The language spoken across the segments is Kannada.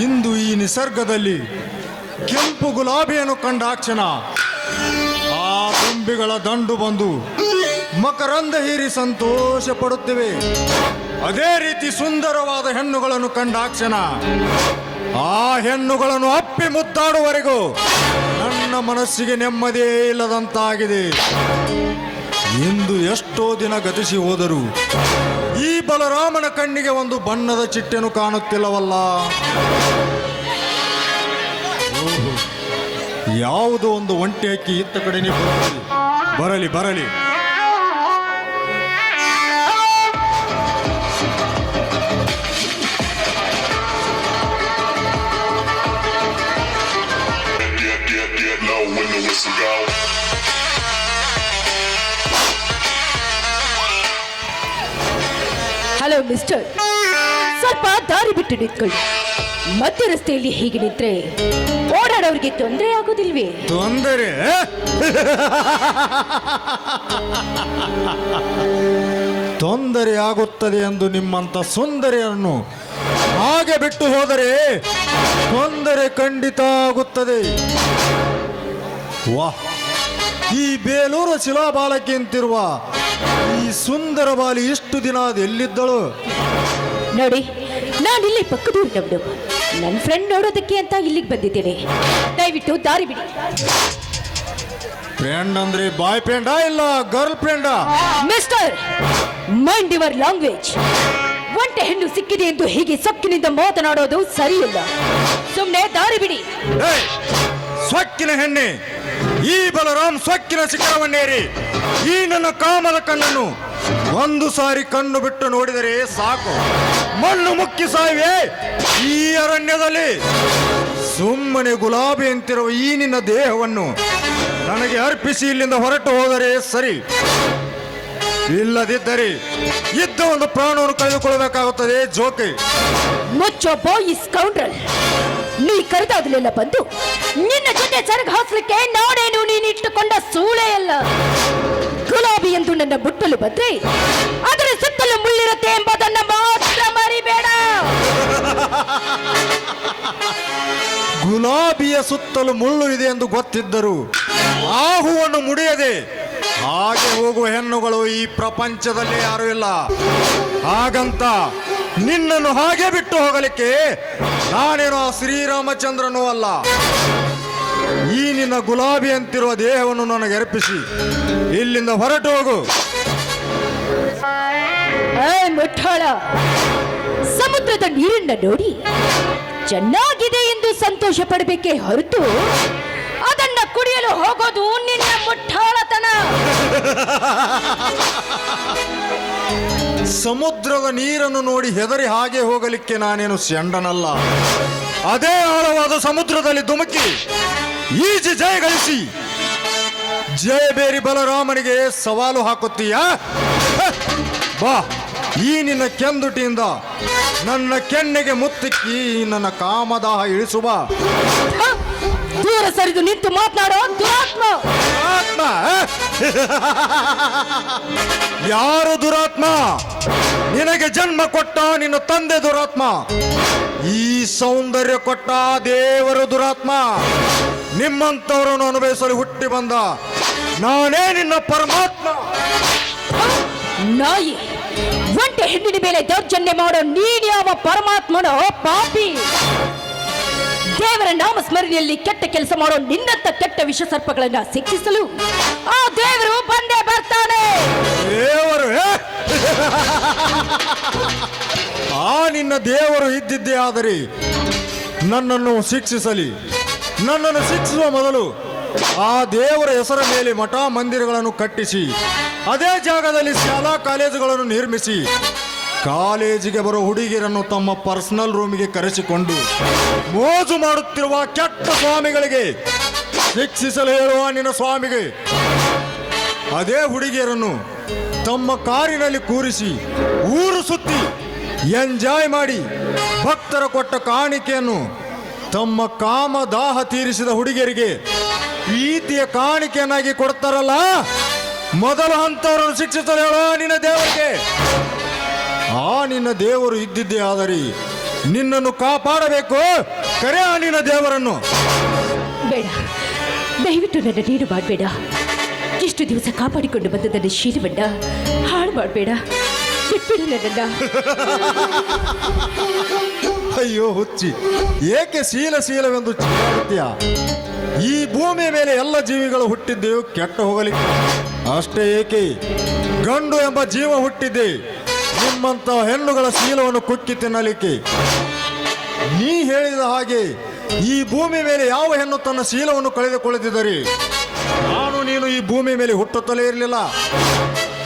ಇಂದು ಈ ನಿಸರ್ಗದಲ್ಲಿ ಕೆಂಪು ಗುಲಾಬಿಯನ್ನು ಕಂಡಾಕ್ಷಣ ಆ ದುಂಬಿಗಳ ದಂಡು ಬಂದು ಮಕರಂದ ಹೀರಿ ಸಂತೋಷ ಪಡುತ್ತಿವೆ. ಅದೇ ರೀತಿ ಸುಂದರವಾದ ಹೆಣ್ಣುಗಳನ್ನು ಕಂಡಾಕ್ಷಣ ಆ ಹೆಣ್ಣುಗಳನ್ನು ಅಪ್ಪಿ ಮುದ್ದಾಡುವವರೆಗೂ ನನ್ನ ಮನಸ್ಸಿಗೆ ನೆಮ್ಮದಿಯೇ ಇಲ್ಲದಂತಾಗಿದೆ. ಇಂದು ಎಷ್ಟೋ ದಿನ ಗತಿಸಿ ಹೋದರೂ ಈ ಬಲರಾಮನ ಕಣ್ಣಿಗೆ ಒಂದು ಬಣ್ಣದ ಚಿಟ್ಟೆನು ಕಾಣುತ್ತಿಲ್ಲವಲ್ಲ. ಯಾವುದೋ ಒಂದು ಒಂಟೆ ಅಕ್ಕಿ ಇತ್ತ ಕಡೆನೇ ಬರಲಿ ಬರಲಿ. ಹಲೋ ಮಿಸ್ಟರ್, ಸ್ವಲ್ಪ ದಾರಿ ಬಿಟ್ಟು ನಿಂತ್ಕೊಳ್ಳಿ. ಮಧ್ಯ ರಸ್ತೆಯಲ್ಲಿ ಹೀಗೆ ನಿಂತ್ರೆ ಓಡಾಡೋರಿಗೆ ತೊಂದರೆ ಆಗೋದಿಲ್ವೇ? ತೊಂದರೆ ತೊಂದರೆ ಆಗುತ್ತದೆ ಎಂದು ನಿಮ್ಮಂತ ಸುಂದರಿಯನ್ನು ಹಾಗೆ ಬಿಟ್ಟು ಹೋದರೆ ತೊಂದರೆ ಖಂಡಿತ ಆಗುತ್ತದೆ. ವಾಹ್, ಈ ಬೇಲೂರು ಶಿಲಾಬಾಲಕಿ ಅಂತಿರುವ ಈ ಸುಂದರ ಬಾಲಿ ಇಷ್ಟು ದಿನ ಅದು ಎಲ್ಲಿದ್ದಳು? ನೋಡಿ, ನಾನಿಲ್ಲಿ ಪಕ್ಕದೂರಿನವಳು. ನನ್ನ ಫ್ರೆಂಡ್ ನೋಡೋದಕ್ಕೆ ಅಂತ ಇಲ್ಲಿಗೆ ಬಂದಿದ್ದೇನೆ. ದಯವಿಟ್ಟು ದಾರಿ ಬಿಡಿ. ಫ್ರೆಂಡ್ ಅಂದ್ರೆ ಬಾಯ್ ಫ್ರೆಂಡಾ ಇಲ್ಲ ಗರ್ಲ್ ಫ್ರೆಂಡಾ? Mister, mind your language. ಒಂಟೆ ಹೆಣ್ಣು ಸಿಕ್ಕಿದೆ ಎಂದು ಹೀಗೆ ಸೊಕ್ಕಿನಿಂದ ಮಾತನಾಡೋದು ಸರಿಯಿಲ್ಲ. ಸುಮ್ಮನೆ ದಾರಿ ಬಿಡಿ. ಸೊಕ್ಕಿನ ಹೆಣ್ಣೆ, ಈ ಬಲರಾಮ್ ಸೊಕ್ಕಿನ ಶಿಖರವನ್ನೇರಿ ಈ ನನ್ನ ಕಾಮದ ಕಣ್ಣನ್ನು ಒಂದು ಸಾರಿ ಕಣ್ಣು ಬಿಟ್ಟು ನೋಡಿದರೆ ಸಾಕು, ಮಣ್ಣು ಮುಕ್ಕಿ ಸಾಯಿವೆ ಈ ಅರಣ್ಯದಲ್ಲಿ. ಸುಮ್ಮನೆ ಗುಲಾಬಿ ಅಂತಿರುವ ಈ ನಿನ್ನ ದೇಹವನ್ನು ನನಗೆ ಅರ್ಪಿಸಿ ಇಲ್ಲಿಂದ ಹೊರಟು ಹೋದರೆ ಸರಿ. ಇಲ್ಲದಿದ್ದರೆ ಇದ್ದ ಒಂದು ಪ್ರಾಣವನ್ನು ಕಳೆದುಕೊಳ್ಳಬೇಕಾಗುತ್ತದೆ. ಜೋಕೆ ಮುಚ್ಚೋ ಬಾಯ್ ಸ್ಕೌಂಡ್ರಲ್. ನೀ ಕರೆದಾಗಲೆಲ್ಲ ಬಂದು ನಿನ್ನ ಜೊತೆ ಸರಗ ಹಾಸ್ಲಿಕ್ಕೆ ನಾನೇನು ನೀನು ಇಟ್ಟುಕೊಂಡ ಸೂಳೆ ಅಲ್ಲ. ಗುಲಾಬಿ ಎಂದು ನನ್ನ ಮುಟ್ಟಲು ಬಂದ್ರೆ ಅದರ ಸುತ್ತಲೂ ಮುಳ್ಳಿರುತ್ತೆ ಎಂಬುದನ್ನು ಮಾತ್ರ ಮರಿಬೇಡ. ಗುಲಾಬಿಯ ಸುತ್ತಲೂ ಮುಳ್ಳು ಇದೆ ಎಂದು ಗೊತ್ತಿದ್ದರು ಆ ಹೂವನ್ನು ಮುಡಿಯದೆ ಹಾಗೆ ಹೋಗುವ ಹೆಣ್ಣುಗಳು ಈ ಪ್ರಪಂಚದಲ್ಲಿ ಯಾರೂ ಇಲ್ಲ. ಹಾಗಂತ ನಿನ್ನನ್ನು ಹಾಗೆ ಬಿಟ್ಟು ಹೋಗಲಿಕ್ಕೆ ನಾನೇನೋ ಶ್ರೀರಾಮಚಂದ್ರನೂ ಅಲ್ಲ. ಈ ನಿನ್ನ ಗುಲಾಬಿ ಅಂತಿರುವ ದೇಹವನ್ನು ನನಗೆ ಅರ್ಪಿಸಿ ಇಲ್ಲಿಂದ ಹೊರಟು ಹೋಗು. ಮುಠಾಳ, ಸಮುದ್ರದ ನೀರನ್ನ ನೋಡಿ ಚೆನ್ನಾಗಿದೆ ಎಂದು ಸಂತೋಷ ಪಡಬೇಕೇ ಹೊರತು ಅದನ್ನ ಕುಡಿಯಲು ಹೋಗೋದು ನಿನ್ನ ಮುಠಾಳತನ. ಸಮುದ್ರದ ನೀರನ್ನು ನೋಡಿ ಹೆದರಿ ಹಾಗೆ ಹೋಗಲಿಕ್ಕೆ ನಾನೇನು ಷಂಡನಲ್ಲ. ಅದೇ ಆಳವಾದ ಸಮುದ್ರದಲ್ಲಿ ಧುಮುಕಿ ಈಜಿ ಜಯ ಗಳಿಸಿ ಜಯಬೇರಿ ಬಲರಾಮನಿಗೆ ಸವಾಲು ಹಾಕುತ್ತೀಯಾ? ಬಾ, ಈ ನಿನ್ನ ಕೆಂದುಟಿಯಿಂದ ನನ್ನ ಕೆನ್ನೆಗೆ ಮುತ್ತಿಕ್ಕಿ ನನ್ನ ಕಾಮದಾಹ ಇಳಿಸುವ. ದೂರ ಸರಿದು ನಿಂತು ಮಾತನಾಡೋ ದುರಾತ್ಮ. ದುರಾತ್ಮ? ಯಾರು ದುರಾತ್ಮ? ನಿನಗೆ ಜನ್ಮ ಕೊಟ್ಟ ನಿನ್ನ ತಂದೆ ದುರಾತ್ಮ. ಈ ಸೌಂದರ್ಯ ಕೊಟ್ಟ ದೇವರು ದುರಾತ್ಮ. ನಿಮ್ಮಂತವರನ್ನು ಅನುಭವಿಸಲು ಹುಟ್ಟಿ ಬಂದ ನಾನೇ ನಿನ್ನ ಪರಮಾತ್ಮ. ನಾಯಿ, ಒಂಟೆ ಹೆಣ್ಣಿನ ಮೇಲೆ ದೌರ್ಜನ್ಯ ಮಾಡೋ ನೀನ್ ಯಾವ ಪರಮಾತ್ಮನೋ ಪಾಪಿ? ದೇವರ ನಾಮ ಸ್ಮರಣೆಯಲ್ಲಿ ಕೆಟ್ಟ ಕೆಲಸ ಮಾಡೋ ನಿನ್ನಂತ ಕೆಟ್ಟ ವಿಷ ಸರ್ಪಗಳನ್ನ ಶಿಕ್ಷಿಸಲು ಆ ದೇವರು ಬಂದೇ ಬರ್ತಾನೆ. ದೇವರು? ಆ ನಿನ್ನ ದೇವರು ಇದ್ದಿದ್ದೇ ಆದರೆ ನನ್ನನ್ನು ಶಿಕ್ಷಿಸಲಿ. ನನ್ನನ್ನು ಶಿಕ್ಷಿಸುವ ಮೊದಲು ಆ ದೇವರ ಹೆಸರ ಮೇಲೆ ಮಠ ಮಂದಿರಗಳನ್ನು ಕಟ್ಟಿಸಿ ಅದೇ ಜಾಗದಲ್ಲಿ ಶಾಲಾ ಕಾಲೇಜುಗಳನ್ನು ನಿರ್ಮಿಸಿ ಕಾಲೇಜಿಗೆ ಬರೋ ಹುಡುಗಿಯರನ್ನು ತಮ್ಮ ಪರ್ಸನಲ್ ರೂಮಿಗೆ ಕರೆಸಿಕೊಂಡು ಮೋಜು ಮಾಡುತ್ತಿರುವ ಕೆಟ್ಟ ಸ್ವಾಮಿಗಳಿಗೆ ಶಿಕ್ಷಿಸಲು ಹೇಳುವ ನಿನ್ನ ಸ್ವಾಮಿಗೆ ಅದೇ ಹುಡುಗಿಯರನ್ನು ತಮ್ಮ ಕಾರಿನಲ್ಲಿ ಕೂರಿಸಿ ಊರು ಸುತ್ತಿ ಎಂಜಾಯ್ ಮಾಡಿ ಭಕ್ತರ ಕೊಟ್ಟ ಕಾಣಿಕೆಯನ್ನು ತಮ್ಮ ಕಾಮದಾಹ ತೀರಿಸಿದ ಹುಡುಗಿಯರಿಗೆ ಪ್ರೀತಿಯ ಕಾಣಿಕೆಯನ್ನಾಗಿ ಕೊಡ್ತಾರಲ್ಲ, ಮೊದಲ ಹಂತವರನ್ನು ಶಿಕ್ಷಿಸಲು ಹೇಳೋ ನಿನ್ನ ದೇವರಿಗೆ. ಆ ನಿನ್ನ ದೇವರು ಇದ್ದಿದ್ದೇ ಆದರೆ ನಿನ್ನನ್ನು ಕಾಪಾಡಬೇಕು. ಕರೆ ಆ ನಿನ್ನ ದೇವರನ್ನು. ಬೇಡ, ದಯವಿಟ್ಟು ನನ್ನ ನೀರು ಮಾಡಬೇಡ. ಎಷ್ಟು ದಿವಸ ಕಾಪಾಡಿಕೊಂಡು ಬಂದದನ್ನು ಶೀಲವನ್ನ ಹಾಳು ಮಾಡಬೇಡ. ಬಿಟ್ಬಿಡು ನನ್ನನ್ನ. ಅಯ್ಯೋ ಹುಚ್ಚಿ, ಏಕೆ ಶೀಲವೆಂದು ಚಿಂತಿಸುತ್ತೀಯ? ಈ ಭೂಮಿಯ ಮೇಲೆ ಎಲ್ಲ ಜೀವಿಗಳು ಹುಟ್ಟಿದ್ದೆವು ಕೆಟ್ಟ ಹೋಗಲಿಕ್ಕೆ. ಅಷ್ಟೇ ಏಕೆ ಗಂಡು ಎಂಬ ಜೀವ ಹುಟ್ಟಿದ್ದೆ ನಿಮ್ಮಂತ ಹೆಣ್ಣುಗಳ ಶೀಲವನ್ನು ಕುಕ್ಕಿ ತಿನ್ನಲಿಕ್ಕೆ. ನೀ ಹೇಳಿದ ಹಾಗೆ ಈ ಭೂಮಿ ಮೇಲೆ ಯಾವ ಹೆಣ್ಣು ತನ್ನ ಶೀಲವನ್ನು ಕಳೆದುಕೊಳ್ಳದಿದ್ದರೆ ನಾನು ನೀನು ಈ ಭೂಮಿ ಮೇಲೆ ಹುಟ್ಟುತ್ತಲೇ ಇರಲಿಲ್ಲ.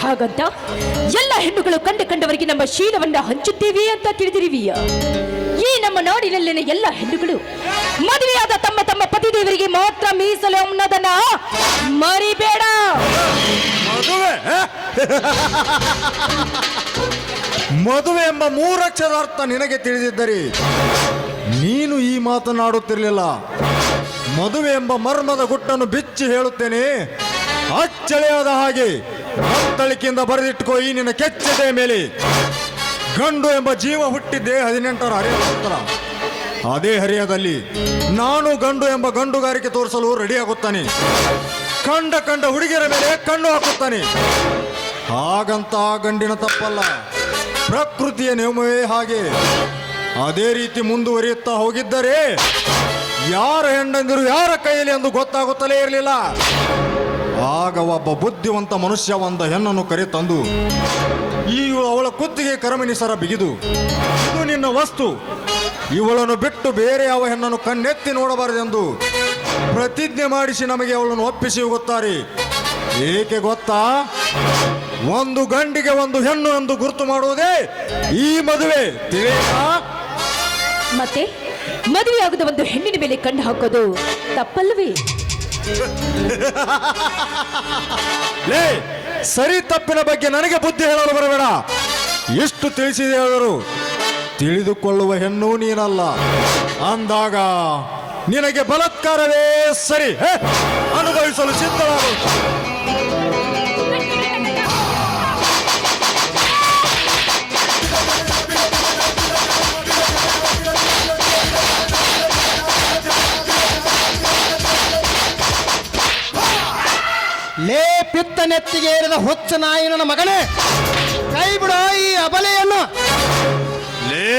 ಹಾಗಂತ ಎಲ್ಲ ಹೆಣ್ಣುಗಳು ಕಂಡವರಿಗೆ ನಮ್ಮ ಶೀಲವನ್ನ ಹಂಚುತ್ತೀವಿ ಅಂತ ತಿಳಿದಿರುವಿಯ? ಈ ನಮ್ಮ ನಾಡಿನಲ್ಲಿನ ಎಲ್ಲ ಹೆಣ್ಣುಗಳು ಮದುವೆಯಾದ ತಮ್ಮ ತಮ್ಮ ಪತಿದೇವರಿಗೆ ಮಾತ್ರ ಮೀಸಲು ಅನ್ನೋದನ್ನ ಮರಿಬೇಡ. ಮದುವೆ ಮದುವೆ ಎಂಬ ಮೂರಕ್ಷರದ ಅರ್ಥ ನಿನಗೆ ತಿಳಿದಿದ್ದರೆ ನೀನು ಈ ಮಾತನಾಡುತ್ತಿರಲಿಲ್ಲ. ಮದುವೆ ಎಂಬ ಮರ್ಮದ ಗುಟ್ಟನ್ನು ಬಿಚ್ಚಿ ಹೇಳುತ್ತೇನೆ. ಅಚ್ಚಳಿಯಾದ ಹಾಗೆ ಮತ್ತಳಿಕೆಯಿಂದ ಬರೆದಿಟ್ಟುಕೋ ಈ ನಿನ್ನ ಕೆಚ್ಚದೆ ಮೇಲೆ. ಗಂಡು ಎಂಬ ಜೀವ ಹುಟ್ಟಿದ್ದೆ 18ರ ಹರಿಯದ ನಂತರ. ಅದೇ ಹರಿಯದಲ್ಲಿ ನಾನು ಗಂಡು ಎಂಬ ಗಂಡುಗಾರಿಕೆ ತೋರಿಸಲು ರೆಡಿಯಾಗುತ್ತಾನೆ. ಕಂಡ ಹುಡುಗಿಯರ ಮೇಲೆ ಕಣ್ಣು ಹಾಕುತ್ತಾನೆ. ಹಾಗಂತ ಗಂಡಿನ ತಪ್ಪಲ್ಲ, ಪ್ರಕೃತಿಯ ನಿಯಮವೇ ಹಾಗೆ. ಅದೇ ರೀತಿ ಮುಂದುವರಿಯುತ್ತಾ ಹೋಗಿದ್ದರೆ ಯಾರ ಹೆಣ್ಣಂದಿರು ಯಾರ ಕೈಯಲ್ಲಿ ಎಂದು ಗೊತ್ತಾಗುತ್ತಲೇ ಇರಲಿಲ್ಲ. ಆಗ ಒಬ್ಬ ಬುದ್ಧಿವಂತ ಮನುಷ್ಯ ಒಂದು ಹೆಣ್ಣನ್ನು ಕರೆತಂದು ಅವಳ ಕುತ್ತಿಗೆ ಕರಮಿನಿಸರ ಬಿಗಿದು, ಇದು ನಿನ್ನ ವಸ್ತು, ಇವಳನ್ನು ಬಿಟ್ಟು ಬೇರೆ ಯಾವ ಹೆಣ್ಣನ್ನು ಕಣ್ಣೆತ್ತಿ ನೋಡಬಾರದೆಂದು ಪ್ರತಿಜ್ಞೆ ಮಾಡಿಸಿ ನಮಗೆ ಅವಳನ್ನು ಒಪ್ಪಿಸಿ ಹೋಗುತ್ತಾರೆ. ಏಕೆ ಗೊತ್ತಾ? ಒಂದು ಗಂಡಿಗೆ ಒಂದು ಹೆಣ್ಣು ಎಂದು ಗುರುತು ಮಾಡುವುದೇ ಈ ಮದುವೆ, ತಿಳಿಯಾ? ಮತ್ತೆ ಮದುವೆಯಾಗದ ಒಂದು ಹೆಣ್ಣಿನ ಮೇಲೆ ಕಣ್ಣು ಹಾಕೋದು ತಪ್ಪಲ್ಲವೇ? ಲೇ, ಸರಿ ತಪ್ಪಿನ ಬಗ್ಗೆ ನನಗೆ ಬುದ್ಧಿ ಹೇಳಲು ಬರಬೇಡ. ಎಷ್ಟು ತಿಳಿಸಿದೆ ಹೇಳಿದರು ತಿಳಿದುಕೊಳ್ಳುವ ಹೆಣ್ಣು ನೀನಲ್ಲ ಅಂದಾಗ ನಿನಗೆ ಬಲಾತ್ಕಾರವೇ ಸರಿ. ಅನುಭವಿಸಲು ಸಿದ್ಧವಾಗು. ಲೇ ಪಿತ್ತ ನೆತ್ತಿಗೆ ಏರಿದ ಹುಚ್ಚ ನಾಯಿನ ಮಗನೇ, ಕೈ ಬಿಡೋ ಈ ಅಬಲೆಯನ್ನು. ಲೇ,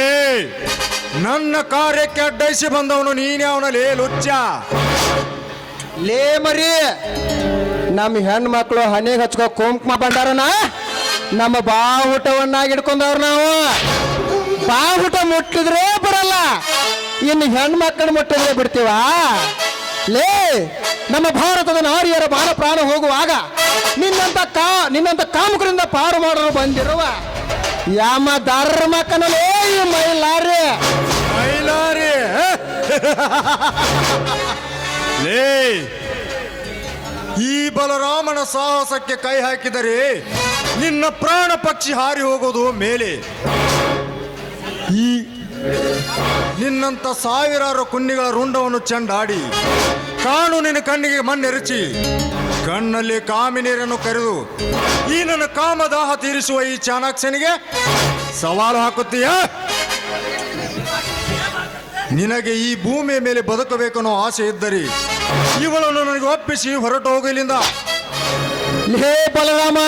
ನನ್ನ ಕಾರ್ಯಕ್ಕೆ ಅಡ್ಡೈಸಿ ಬಂದವನು ನೀನ್ಯಾವನಲ್ಲಿ ಲುಚ್ಚ? ಲೇ ಮರಿ, ನಮ್ಮ ಹೆಣ್ಣು ಮಕ್ಕಳು ಹನಿಗೆ ಹಚ್ಕೋ ಕುಂಕುಮ ಬಂದಾರನ ನಮ್ಮ ಬಾಹುಟವನ್ನಾಗಿ ಹಿಡ್ಕೊಂಡವ್ರು ನಾವು. ಬಾಹುಟ ಮುಟ್ಟಿದ್ರೆ ಬರಲ್ಲ, ಇನ್ನು ಹೆಣ್ಣು ಮಕ್ಕಳು ಮುಟ್ಟಿದ್ರೆ ಬಿಡ್ತೀವ? ಲೇ, ನಮ್ಮ ಭಾರತದ ನಾರಿಯರ ಬಾಲ ಪ್ರಾಣ ಹೋಗುವಾಗ ನಿನ್ನಂತ ಕಾಮುಕರಿಂದ ಪಾರು ಮಾಡಲು ಬಂದಿರುವ ಯಾಮ ಧರ್ಮಕ್ಕನಲೇ ಈ ಮೈಲಾರಿ. ಲೇ, ಈ ಬಲರಾಮನ ಸಾಹಸಕ್ಕೆ ಕೈ ಹಾಕಿದರೆ ನಿನ್ನ ಪ್ರಾಣ ಪಕ್ಷಿ ಹಾರಿ ಹೋಗೋದು ಮೇಲೆ. ಈ ನಿನ್ನಂತ ಸಾವಿರಾರು ಕುನ್ನಿಗಳ ರುಂಡವನ್ನು ಚೆಂಡಾಡಿ ಕಾನೂನಿನ ಕಣ್ಣಿಗೆ ಮಣ್ಣೆರಚಿ ಕಣ್ಣಲ್ಲಿ ಕಾಮಿನೀರನ್ನು ಕರೆದು ಈ ನನ್ನ ಕಾಮದಾಹ ತೀರಿಸುವ ಈ ಚಾಣಾಕ್ಷನಿಗೆ ಸವಾಲು ಹಾಕುತ್ತೀಯ? ನಿನಗೆ ಈ ಭೂಮಿಯ ಮೇಲೆ ಬದುಕಬೇಕನ್ನೋ ಆಸೆ ಇದ್ದರೆ ಇವಳನ್ನು ನನಗೆ ಒಪ್ಪಿಸಿ ಹೊರಟು ಹೋಗಲಿಂದ. ಲೇ ಬಲರಾಮ,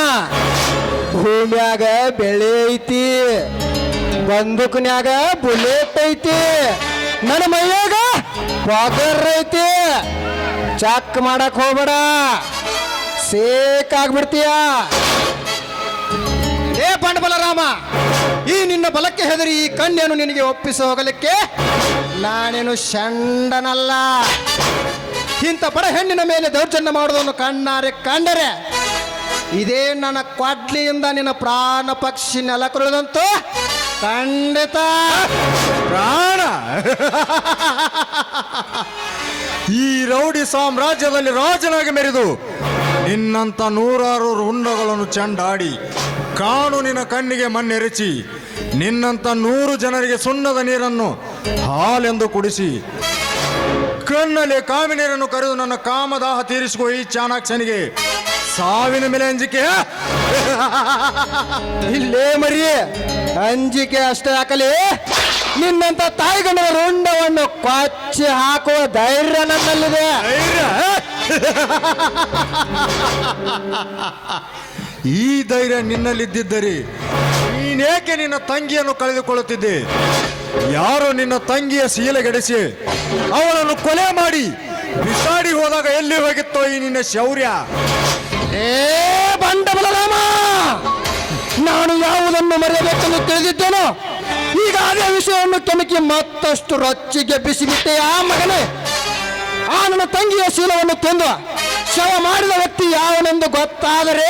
ಭೂಮ್ಯಾಗ ಬೆಳೆ ಐತಿ, ಬಂದೂಕನ್ಯಾಗ ಬುಲೆಟ್ ಐತಿ, ನನ್ನ ಮೈಯಾಗ ಪಗರ್ ಐತಿ. ಚೆಕ್ ಮಾಡಕ್ ಹೋಗ್ಬೇಡ, ಸೇಕ್ ಆಗ್ಬಿಡ್ತೀಯ. ಲೇ ಬಂಡ ಬಲರಾಮ, ಈ ನಿನ್ನ ಬಲಕ್ಕೆ ಹೆದರಿ ಈ ಕನ್ಯೆಯನ್ನು ನಿನಗೆ ಒಪ್ಪಿಸಿ ಹೋಗಲಿಕ್ಕೆ ನಾನೇನು ಷಂಡನಲ್ಲ. ಇಂಥ ಬಡ ಹೆಣ್ಣಿನ ಮೇಲೆ ದೌರ್ಜನ್ಯ ಮಾಡುವುದನ್ನು ಕಂಡರೆ ಇದೇ ನನ್ನ ಕ್ವಾಡ್ಲಿಯಿಂದ ನಿನ್ನ ಪ್ರಾಣ ಪಕ್ಷಿ ನೆಲಕುಳಿದಂತೂ ಖಂಡಿತ. ಪ್ರಾಣ ಈ ರೌಡಿ ಸಾಮ್ರಾಜ್ಯದಲ್ಲಿ ರಾಜನಾಗಿ ಮೆರೆದು ನಿನ್ನಂತ ನೂರಾರು ರುಂಡಗಳನ್ನು ಚೆಂಡಾಡಿ ಕಾನೂನಿನ ಕಣ್ಣಿಗೆ ಮಣ್ಣೆರಚಿ ನಿನ್ನಂತ 100 ಜನರಿಗೆ ಸುಣ್ಣದ ನೀರನ್ನು ಹಾಲೆಂದು ಕುಡಿಸಿ ಕಣ್ಣಲ್ಲಿ ಕಾಮಿ ನೀರನ್ನು ಕರೆದು ನನ್ನ ಕಾಮದಾಹ ತೀರಿಸುವ ಈ ಚಾಣಾಕ್ಷನಿಗೆ ಸಾವಿನ ಮೇಲೆ ಅಂಜಿಕೆ? ಇಲ್ಲೇ ಮರಿ, ಅಂಜಿಕೆ ಅಷ್ಟೇ ಹಾಕಲಿ, ನಿನ್ನಂತ ತಾಯಿಗಂಡರ ರುಂಡವನ್ನು ಕೊಚ್ಚಿ ಹಾಕುವ ಧೈರ್ಯ ನನ್ನಲ್ಲಿದೆ. ಈ ಧೈರ್ಯ ನಿನ್ನಲ್ಲಿದ್ದಿದ್ದರೆ ನೀನೇಕೆ ನಿನ್ನ ತಂಗಿಯನ್ನು ಕಳೆದುಕೊಳ್ಳುತ್ತಿದ್ದೆ? ಯಾರು ನಿನ್ನ ತಂಗಿಯ ಶೀಲಗೆಡಿಸಿ ಅವಳನ್ನು ಕೊಲೆ ಮಾಡಿ ಬಿಸಾಡಿ ಹೋದಾಗ ಎಲ್ಲಿ ಹೋಗಿತ್ತೋ ಈ ನಿನ್ನ ಶೌರ್ಯ? ಏ ಬಂಡ ಬಲರಾಮ, ನಾನು ಯಾವುದನ್ನು ಮರೆಯಬೇಕೆಂದು ತಿಳಿದಿದ್ದೇನೋ ಈಗ ಅದೇ ವಿಷಯವನ್ನು ಕೆಣಕಿ ಮತ್ತಷ್ಟು ರೊಚ್ಚಿಗೆ ಬಿಸಿಬಿಟ್ಟೆ. ಆ ಮಗನೇ, ಆ ನನ್ನ ತಂಗಿಯ ಶೀಲವನ್ನು ತಂದು ಶವ ಮಾಡಿದ ವ್ಯಕ್ತಿ ಯಾವನೆಂದು ಗೊತ್ತಾದರೆ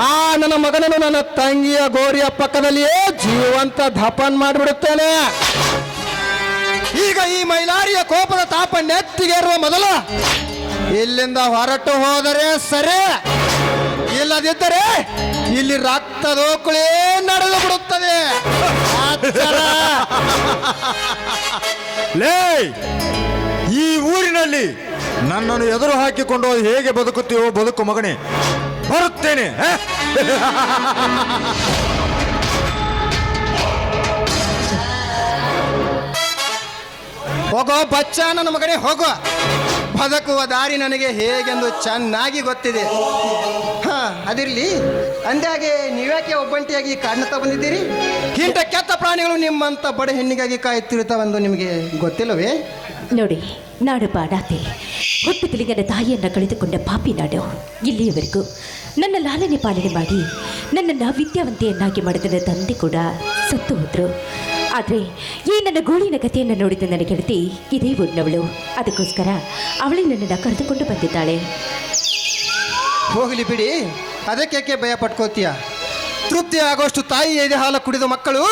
ಆ ನನ್ನ ಮಗನನ್ನು ನನ್ನ ತಂಗಿಯ ಗೋರಿಯ ಪಕ್ಕದಲ್ಲಿಯೇ ಜೀವಂತ ದಫನ್ ಮಾಡಿಬಿಡುತ್ತೇನೆ. ಈಗ ಈ ಮೈಲಾರಿಯ ಕೋಪದ ತಾಪ ನೆತ್ತಿಗೇರುವ ಮೊದಲು ಇಲ್ಲಿಂದ ಹೊರಟು ಹೋದರೆ ಸರಿ, ಇಲ್ಲದಿದ್ದರೆ ಇಲ್ಲಿ ರಕ್ತದೋಕುಳೇ ನಡೆದು ಬಿಡುತ್ತದೆ. ಲೇ, ಈ ಊರಿನಲ್ಲಿ ನನ್ನನ್ನು ಎದುರು ಹಾಕಿಕೊಂಡು ಹೇಗೆ ಬದುಕುತ್ತೀವೋ ಬದುಕು ಮಗನೇ, ಬರುತ್ತೇನೆ. ಹೋಗೋ ಬಚ್ಚ ನನ್ನ ಮಗನೇ, ಹೋಗೋ. ಬದುಕುವ ದಾರಿ ನನಗೆ ಹೇಗೆಂದು ಚೆನ್ನಾಗಿ ಗೊತ್ತಿದೆ. ಅದಿರಲಿ, ಅಂದಾಗೆ ನೀವ್ಯಾಕೆ ಒಬ್ಬಂಟಿಯಾಗಿ ಕಾಡ್ನತ್ತ ಬಂದಿದ್ದೀರಿ? ಇಂಥ ಕೆತ್ತ ಪ್ರಾಣಿಗಳು ನಿಮ್ಮಂತ ಬಡ ಹೆಣ್ಣಿಗಾಗಿ ಕಾಯುತ್ತಿರುತ್ತವೆಂದು ನಿಮಗೆ ಗೊತ್ತಿಲ್ಲವೇ? ನೋಡಿ, ನಾಡು ಬಾಡಾತೆ ಹುಟ್ಟುತ್ತಲಿ ನನ್ನ ತಾಯಿಯನ್ನು ಕಳೆದುಕೊಂಡ ಪಾಪಿ ನಾಡು. ಇಲ್ಲಿಯವರೆಗೂ ನನ್ನ ಲಾಲನೆ ಪಾಲನೆ ಮಾಡಿ ನನ್ನನ್ನು ವಿದ್ಯಾವಂತೆಯನ್ನಾಗಿ ಮಾಡಿದ ನನ್ನ ತಂದೆ ಕೂಡ ಸತ್ತು ಹೋದ್ರು. ಆದರೆ ಈ ನನ್ನ ಗೋಳಿನ ಕಥೆಯನ್ನು ನೋಡಿದ ನನ್ನ ಗೆಳತಿ ಇದೇ ಊರಿನವಳು. ಅದಕ್ಕೋಸ್ಕರ ಅವಳೇ ನನ್ನನ್ನು ಕರೆದುಕೊಂಡು ಬಂದಿದ್ದಾಳೆ. ಹೋಗಲಿ ಬಿಡಿ, ಅದಕ್ಕೆ ಭಯ ಪಟ್ಕೋತೀಯ? ತೃಪ್ತಿ ಆಗೋಷ್ಟು ತಾಯಿ ಎದೆ ಹಾಲು ಕುಡಿದ ಮಕ್ಕಳು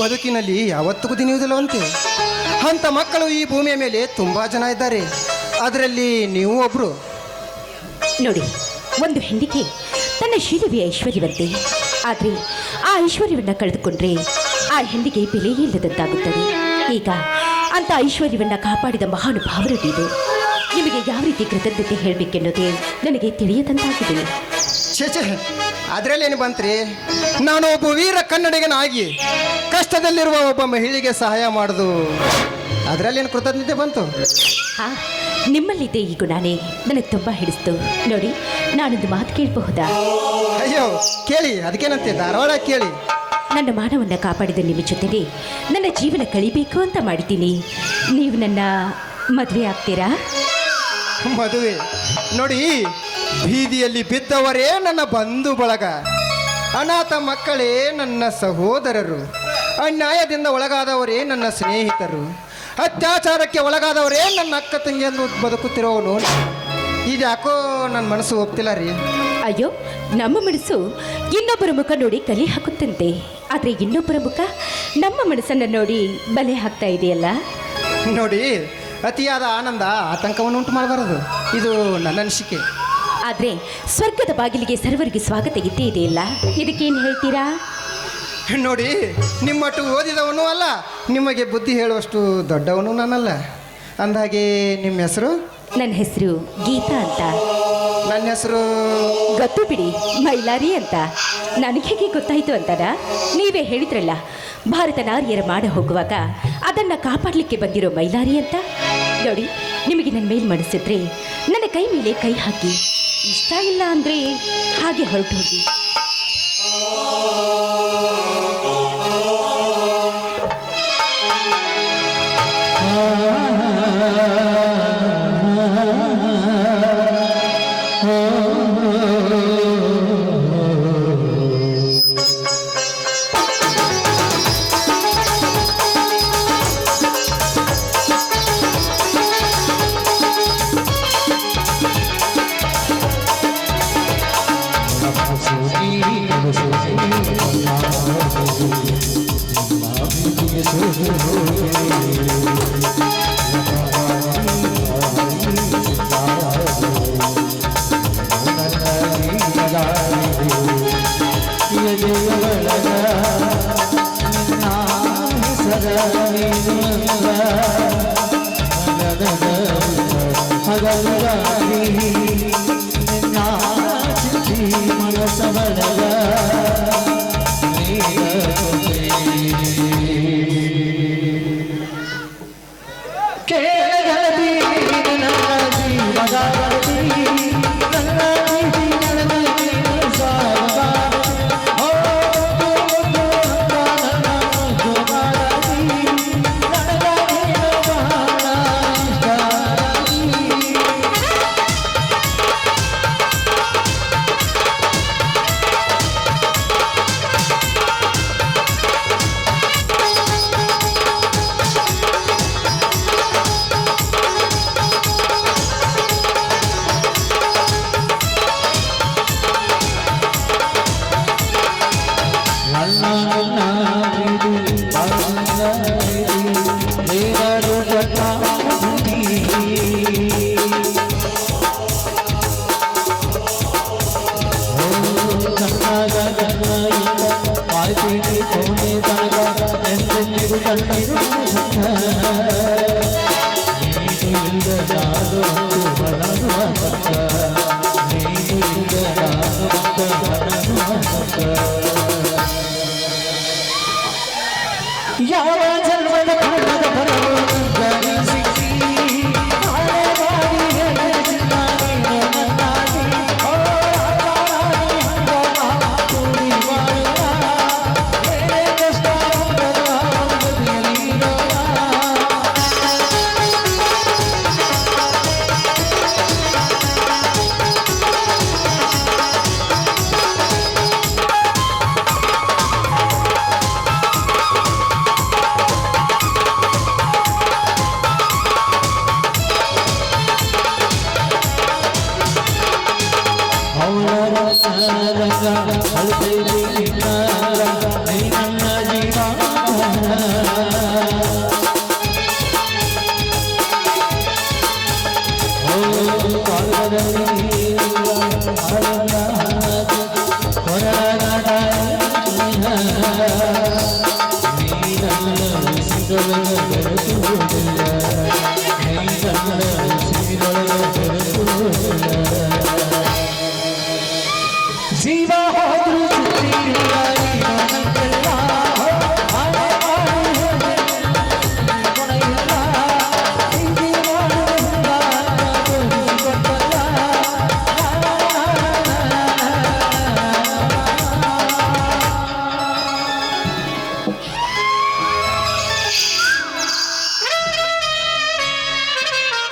ಬದುಕಿನಲ್ಲಿ ಯಾವತ್ತಿಗೂ ತಿನ್ನುವುದಿಲ್ಲವಂತೆ. ಅಂಥ ಮಕ್ಕಳು ಈ ಭೂಮಿಯ ಮೇಲೆ ತುಂಬ ಜನ ಇದ್ದಾರೆ, ಅದರಲ್ಲಿ ನೀವು ಒಬ್ಬರು. ನೋಡಿ, ಒಂದು ಹೆಣ್ಣಿಗೆ ತನ್ನ ಶೀಲವೇ ಐಶ್ವರ್ಯವಂತೆ. ಆದರೆ ಆ ಐಶ್ವರ್ಯವನ್ನು ಕಳೆದುಕೊಂಡ್ರೆ ಆ ಹೆಣ್ಣಿಗೆ ಬೆಲೆ ಇಲ್ಲದಂತಾಗುತ್ತದೆ. ಈಗ ಅಂಥ ಐಶ್ವರ್ಯವನ್ನು ಕಾಪಾಡಿದ ಮಹಾನುಭಾವರು ನೀನು. ನಿಮಗೆ ಯಾವ ರೀತಿ ಕೃತಜ್ಞತೆ ಹೇಳಬೇಕೆನ್ನೋದೇ ನನಗೆ ತಿಳಿಯದಂತಾಗಿದೆ. ಛೇ, ಅದರಲ್ಲೇನು ಬಂತ್ರಿ? ನಾನು ಒಬ್ಬ ವೀರ ಕನ್ನಡಿಗನಾಗಿ ಕಷ್ಟದಲ್ಲಿರುವ ಒಬ್ಬ ಮಹಿಳೆಗೆ ಸಹಾಯ ಮಾಡೋದು ಅದರಲ್ಲೇನು ಕೃತಜ್ಞತೆ ಬಂತು? ಹಾ, ನಿಮ್ಮಲ್ಲಿದ್ದೆ ಈ ಗುಣನೇ ನನಗೆ ತುಂಬ ಹಿಡಿಸ್ತು. ನೋಡಿ, ನಾನೊಂದು ಮಾತು ಕೇಳಬಹುದಾ? ಅಯ್ಯೋ ಕೇಳಿ, ಅದಕ್ಕೇನಂತೆ, ಧಾರವಾಡ ಕೇಳಿ. ನನ್ನ ಮಾನವನ್ನು ಕಾಪಾಡಿದ ನಿಮ್ಮ ಜೊತೆಗೆ ನನ್ನ ಜೀವನ ಕಳಿಬೇಕು ಅಂತ ಮಾಡಿದ್ದೀನಿ. ನೀವು ನನ್ನ ಮದುವೆ ಆಗ್ತೀರಾ? ಮದುವೆ? ನೋಡಿ, ಬೀದಿಯಲ್ಲಿ ಬಿದ್ದವರೇ ನನ್ನ ಬಂಧು ಬಳಗ, ಅನಾಥ ಮಕ್ಕಳೇ ನನ್ನ ಸಹೋದರರು, ಅನ್ಯಾಯದಿಂದ ಒಳಗಾದವರೇ ನನ್ನ ಸ್ನೇಹಿತರು, ಅತ್ಯಾಚಾರಕ್ಕೆ ಒಳಗಾದವರೇ ನನ್ನ ಅಕ್ಕ ತಂಗಿಯನ್ನು ಬದುಕುತ್ತಿರೋನು. ಇದ್ಯಾಕೋ ನನ್ನ ಮನಸ್ಸು ಒಪ್ತಿಲ್ಲ ರೀ. ಅಯ್ಯೋ, ನಮ್ಮ ಮನಸ್ಸು ಇನ್ನೊಬ್ಬರ ಮುಖ ನೋಡಿ ಕಲಿ ಹಾಕುತ್ತಂತೆ, ಆದರೆ ಇನ್ನೊಬ್ಬರ ಮುಖ ನಮ್ಮ ಮನಸ್ಸನ್ನು ನೋಡಿ ಬಲೆ ಹಾಕ್ತಾ ಇದೆಯಲ್ಲ. ನೋಡಿ, ಅತಿಯಾದ ಆನಂದ ಆತಂಕವನ್ನು ಉಂಟು ಮಾಡಬಾರದು, ಇದು ನನ್ನ ಅನಿಸಿಕೆ. ಆದರೆ ಸ್ವರ್ಗದ ಬಾಗಿಲಿಗೆ ಸರ್ವರಿಗೆ ಸ್ವಾಗತ ಇದ್ದೇ ಇದೆಯಲ್ಲ, ಇದಕ್ಕೇನು ಹೇಳ್ತೀರಾ? ನೋಡಿ, ನಿಮ್ಮಟ್ಟು ಓದಿದವನು ಅಲ್ಲ, ನಿಮಗೆ ಬುದ್ಧಿ ಹೇಳುವಷ್ಟು ದೊಡ್ಡವನು ನಾನಲ್ಲ. ಅಂದಾಗೆ ನಿಮ್ಮ ಹೆಸರು? ನನ್ನ ಹೆಸರು ಗೀತಾ ಅಂತ. ನನ್ನ ಹೆಸರು ಗೊತ್ತು ಬಿಡಿ, ಮೈಲಾರಿ ಅಂತ. ನನಗೆ ಹೇಗೆ ಗೊತ್ತಾಯಿತು ಅಂತಾನ? ನೀವೇ ಹೇಳಿದ್ರಲ್ಲ, ಭಾರತ ನಾರಿಯರ ಮಾಡ ಹೋಗುವಾಗ ಅದನ್ನು ಕಾಪಾಡಲಿಕ್ಕೆ ಬಂದಿರೋ ಮೈಲಾರಿ ಅಂತ. ನೋಡಿ, ನಿಮಗೆ ನನ್ನ ಮೇಲೆ ಮನಸ್ಸಿದ್ರೆ ನನ್ನ ಕೈ ಮೇಲೆ ಕೈ ಹಾಕಿ, ಇಷ್ಟ ಇಲ್ಲ ಅಂದರೆ ಹಾಗೆ ಹೊರಟು ಹೋಗಿ. ಯಾವ ಜನ್ಮದ ಕಣ್ಣದ ಬರಲು ಗರಿ ಸಿಕ್ಕಿ ಹಳೆ ಬಾಡಿ ಹೆಣ್ಣೆ ಚಿನ್ನಾಗಿ ನನ್ನಾಗಿ ಓ ರಾಜಾರಾಣಿ ಹಂಗ ಕೂಡಿ ಬಾಳ ಏನೇ ಕಷ್ಟ ಬಂದದ ಬದಿಯಲ್ಲಿರೋಣ ಹೊರ